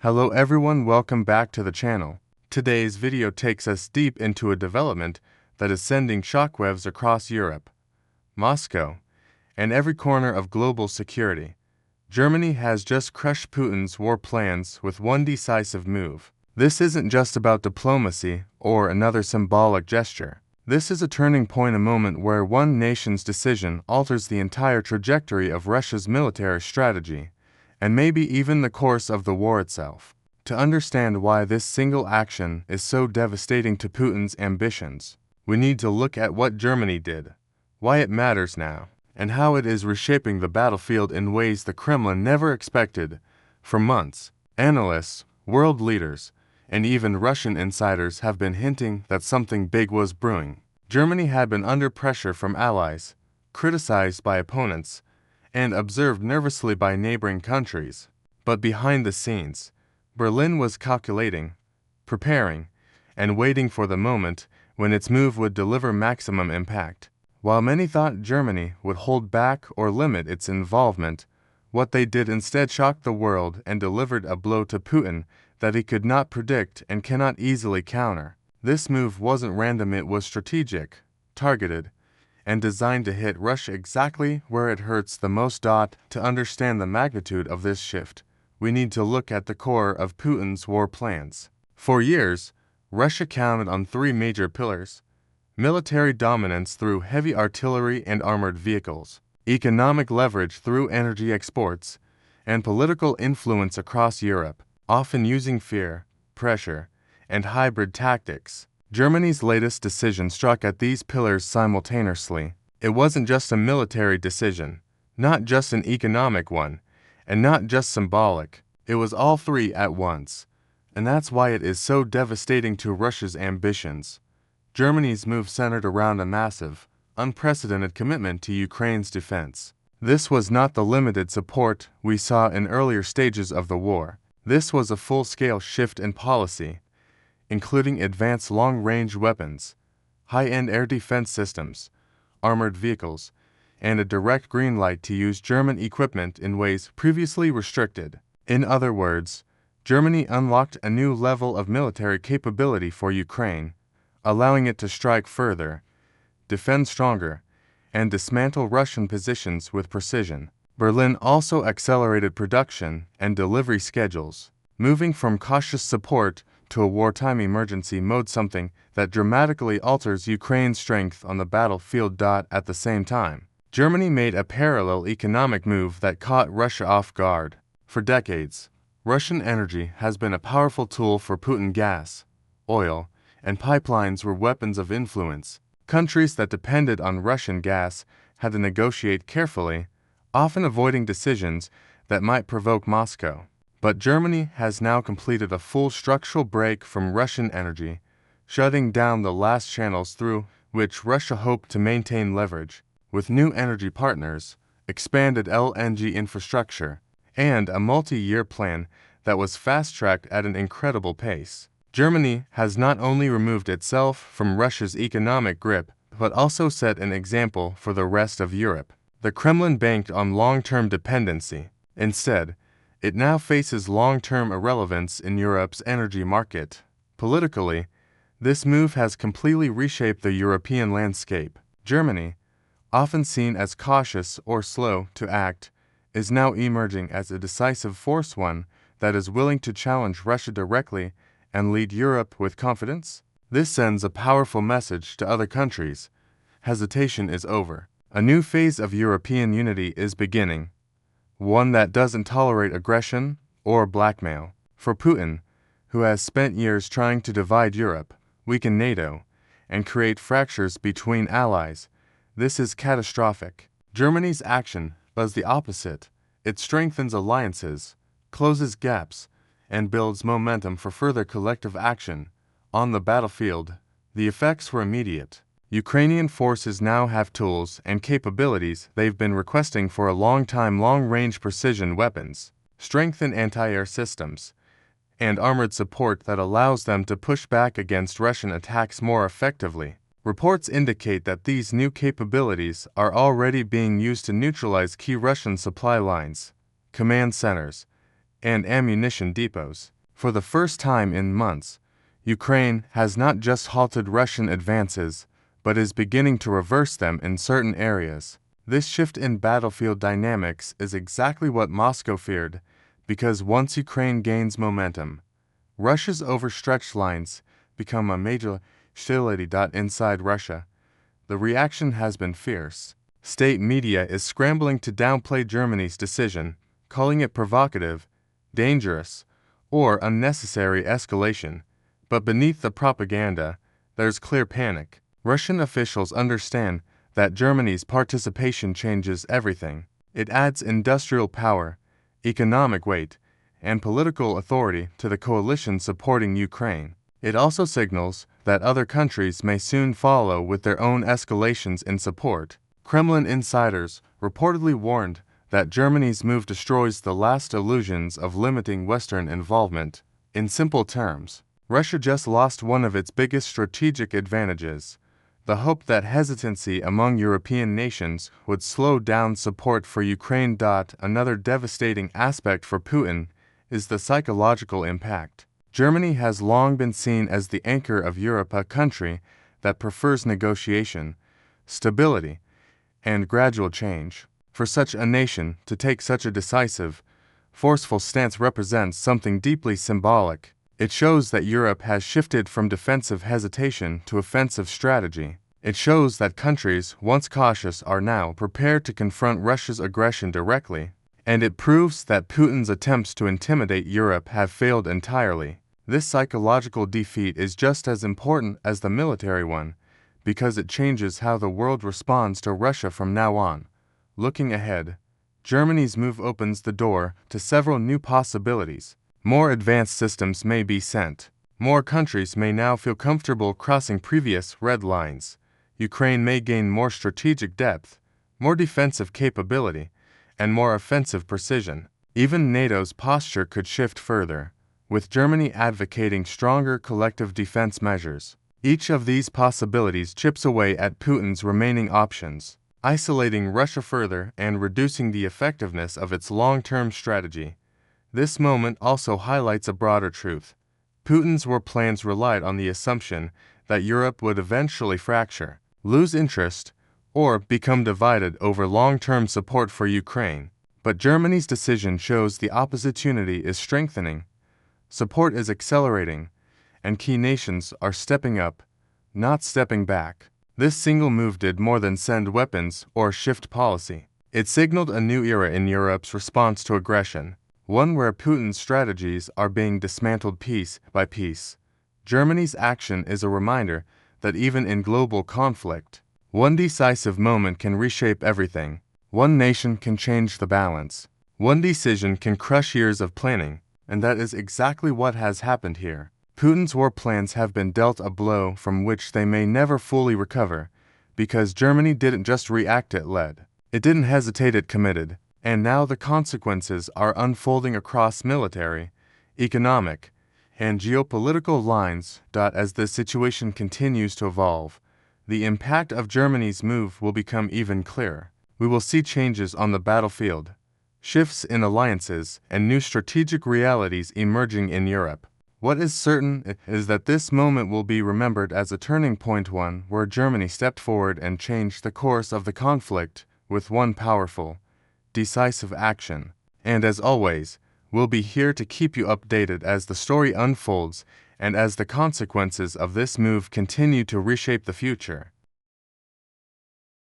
Hello everyone, welcome back to the channel. Today's video takes us deep into a development that is sending shockwaves across Europe, Moscow, and every corner of global security. Germany has just crushed Putin's war plans with one decisive move. This isn't just about diplomacy or another symbolic gesture. This is a turning point, a moment where one nation's decision alters the entire trajectory of Russia's military strategy, and maybe even the course of the war itself. To understand why this single action is so devastating to Putin's ambitions, we need to look at what Germany did, why it matters now, and how it is reshaping the battlefield in ways the Kremlin never expected. For months, analysts, world leaders, and even Russian insiders have been hinting that something big was brewing. Germany had been under pressure from allies, criticized by opponents, and observed nervously by neighboring countries. But behind the scenes, Berlin was calculating, preparing, and waiting for the moment when its move would deliver maximum impact. While many thought Germany would hold back or limit its involvement, what they did instead shocked the world and delivered a blow to Putin that he could not predict and cannot easily counter. This move wasn't random, it was strategic, targeted, and designed to hit Russia exactly where it hurts the most. To understand the magnitude of this shift, we need to look at the core of Putin's war plans. For years, Russia counted on three major pillars: military dominance through heavy artillery and armored vehicles, economic leverage through energy exports, and political influence across Europe, often using fear, pressure, and hybrid tactics. Germany's latest decision struck at these pillars simultaneously. It wasn't just a military decision, not just an economic one, and not just symbolic. It was all three at once. And that's why it is so devastating to Russia's ambitions. Germany's move centered around a massive, unprecedented commitment to Ukraine's defense. This was not the limited support we saw in earlier stages of the war. This was a full-scale shift in policy, including advanced long-range weapons, high-end air defense systems, armored vehicles, and a direct green light to use German equipment in ways previously restricted. In other words, Germany unlocked a new level of military capability for Ukraine, allowing it to strike further, defend stronger, and dismantle Russian positions with precision. Berlin also accelerated production and delivery schedules, moving from cautious support to a wartime emergency mode, something that dramatically alters Ukraine's strength on the battlefield. At the same time, Germany made a parallel economic move that caught Russia off guard. For decades, Russian energy has been a powerful tool for Putin. Gas, oil, and pipelines were weapons of influence. Countries that depended on Russian gas had to negotiate carefully, often avoiding decisions that might provoke Moscow. But Germany has now completed a full structural break from Russian energy, shutting down the last channels through which Russia hoped to maintain leverage. With new energy partners, expanded LNG infrastructure, and a multi-year plan that was fast-tracked at an incredible pace, Germany has not only removed itself from Russia's economic grip, but also set an example for the rest of Europe. The Kremlin banked on long-term dependency. Instead, it now faces long-term irrelevance in Europe's energy market. Politically, this move has completely reshaped the European landscape. Germany, often seen as cautious or slow to act, is now emerging as a decisive force, one that is willing to challenge Russia directly and lead Europe with confidence. This sends a powerful message to other countries. Hesitation is over. A new phase of European unity is beginning, one that doesn't tolerate aggression or blackmail. For Putin, who has spent years trying to divide Europe, weaken NATO, and create fractures between allies, this is catastrophic. Germany's action does the opposite. It strengthens alliances, closes gaps, and builds momentum for further collective action. On the battlefield, the effects were immediate. Ukrainian forces now have tools and capabilities they've been requesting for a long time: long-range precision weapons, strengthened anti-air systems, and armored support that allows them to push back against Russian attacks more effectively. Reports indicate that these new capabilities are already being used to neutralize key Russian supply lines, command centers, and ammunition depots. For the first time in months, Ukraine has not just halted Russian advances, but is beginning to reverse them in certain areas. This shift in battlefield dynamics is exactly what Moscow feared, because once Ukraine gains momentum, Russia's overstretched lines become a major hostility. Inside Russia, the reaction has been fierce. State media is scrambling to downplay Germany's decision, calling it provocative, dangerous, or unnecessary escalation. But beneath the propaganda, there's clear panic. Russian officials understand that Germany's participation changes everything. It adds industrial power, economic weight, and political authority to the coalition supporting Ukraine. It also signals that other countries may soon follow with their own escalations in support. Kremlin insiders reportedly warned that Germany's move destroys the last illusions of limiting Western involvement. In simple terms, Russia just lost one of its biggest strategic advantages, the hope that hesitancy among European nations would slow down support for Ukraine. Another devastating aspect for Putin is the psychological impact. Germany has long been seen as the anchor of Europe, a country that prefers negotiation, stability, and gradual change. For such a nation to take such a decisive, forceful stance represents something deeply symbolic. It shows that Europe has shifted from defensive hesitation to offensive strategy. It shows that countries once cautious are now prepared to confront Russia's aggression directly. And it proves that Putin's attempts to intimidate Europe have failed entirely. This psychological defeat is just as important as the military one, because it changes how the world responds to Russia from now on. Looking ahead, Germany's move opens the door to several new possibilities. More advanced systems may be sent. More countries may now feel comfortable crossing previous red lines. Ukraine may gain more strategic depth, more defensive capability, and more offensive precision. Even NATO's posture could shift further, with Germany advocating stronger collective defense measures. Each of these possibilities chips away at Putin's remaining options, isolating Russia further and reducing the effectiveness of its long-term strategy. This moment also highlights a broader truth. Putin's war plans relied on the assumption that Europe would eventually fracture, lose interest, or become divided over long-term support for Ukraine. But Germany's decision shows the opportunity is strengthening, support is accelerating, and key nations are stepping up, not stepping back. This single move did more than send weapons or shift policy. It signaled a new era in Europe's response to aggression, one where Putin's strategies are being dismantled piece by piece. Germany's action is a reminder that even in global conflict, one decisive moment can reshape everything. One nation can change the balance. One decision can crush years of planning, and that is exactly what has happened here. Putin's war plans have been dealt a blow from which they may never fully recover, because Germany didn't just react, it led. It didn't hesitate, it committed. And now the consequences are unfolding across military, economic, and geopolitical lines. As the situation continues to evolve, the impact of Germany's move will become even clearer. We will see changes on the battlefield, shifts in alliances, and new strategic realities emerging in Europe. What is certain is that this moment will be remembered as a turning point, one where Germany stepped forward and changed the course of the conflict with one powerful, decisive action. And as always, we'll be here to keep you updated as the story unfolds and as the consequences of this move continue to reshape the future.